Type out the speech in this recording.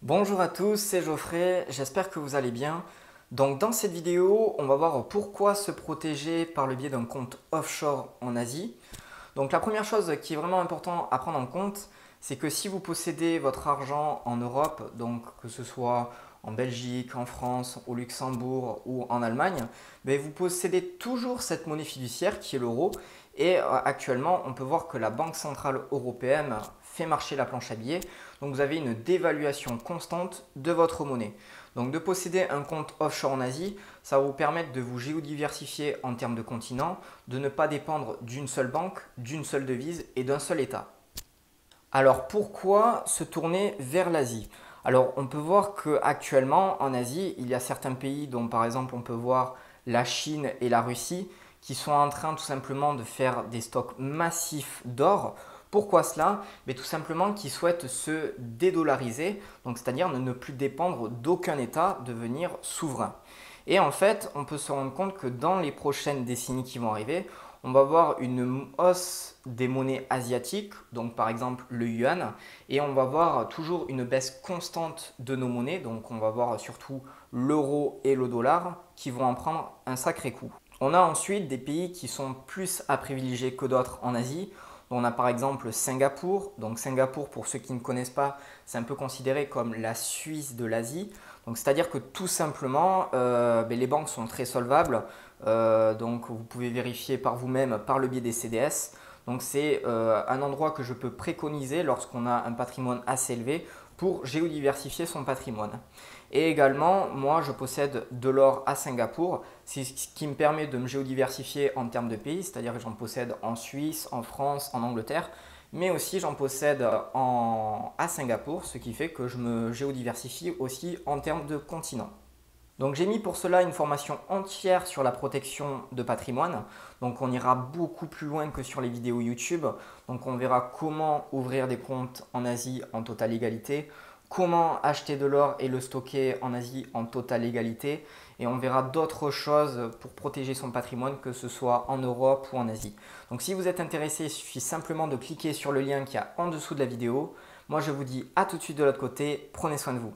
Bonjour à tous, c'est Geoffrey, j'espère que vous allez bien. Donc dans cette vidéo, on va voir pourquoi se protéger par le biais d'un compte offshore en Asie. Donc la première chose qui est vraiment importante à prendre en compte, c'est que si vous possédez votre argent en Europe, donc que ce soit en Belgique, en France, au Luxembourg ou en Allemagne, ben vous possédez toujours cette monnaie fiduciaire qui est l'euro. Et actuellement, on peut voir que la Banque Centrale Européenne fait marcher la planche à billets. Donc vous avez une dévaluation constante de votre monnaie. Donc de posséder un compte offshore en Asie, ça va vous permettre de vous géodiversifier en termes de continent, de ne pas dépendre d'une seule banque, d'une seule devise et d'un seul État. Alors pourquoi se tourner vers l'Asie? Alors on peut voir qu'actuellement en Asie, il y a certains pays dont par exemple on peut voir la Chine et la Russie qui sont en train tout simplement de faire des stocks massifs d'or. Pourquoi cela? Mais tout simplement qu'ils souhaitent se dédollariser, donc c'est-à-dire ne plus dépendre d'aucun État, devenir souverain. Et en fait, on peut se rendre compte que dans les prochaines décennies qui vont arriver, on va voir une hausse des monnaies asiatiques, donc par exemple le yuan, et on va voir toujours une baisse constante de nos monnaies, donc on va voir surtout l'euro et le dollar qui vont en prendre un sacré coup. On a ensuite des pays qui sont plus à privilégier que d'autres en Asie. On a par exemple Singapour. Donc Singapour, pour ceux qui ne connaissent pas, c'est un peu considéré comme la Suisse de l'Asie. Donc c'est-à-dire que tout simplement, les banques sont très solvables. Donc vous pouvez vérifier par vous-même par le biais des CDS. Donc c'est un endroit que je peux préconiser lorsqu'on a un patrimoine assez élevé pour géodiversifier son patrimoine. Et également, moi, je possède de l'or à Singapour, c'est ce qui me permet de me géodiversifier en termes de pays, c'est-à-dire que j'en possède en Suisse, en France, en Angleterre, mais aussi j'en possède à Singapour, ce qui fait que je me géodiversifie aussi en termes de continent. Donc j'ai mis pour cela une formation entière sur la protection de patrimoine. Donc on ira beaucoup plus loin que sur les vidéos YouTube. Donc on verra comment ouvrir des comptes en Asie en totale légalité, comment acheter de l'or et le stocker en Asie en totale légalité. Et on verra d'autres choses pour protéger son patrimoine, que ce soit en Europe ou en Asie. Donc si vous êtes intéressé, il suffit simplement de cliquer sur le lien qui est en dessous de la vidéo. Moi je vous dis à tout de suite de l'autre côté, prenez soin de vous.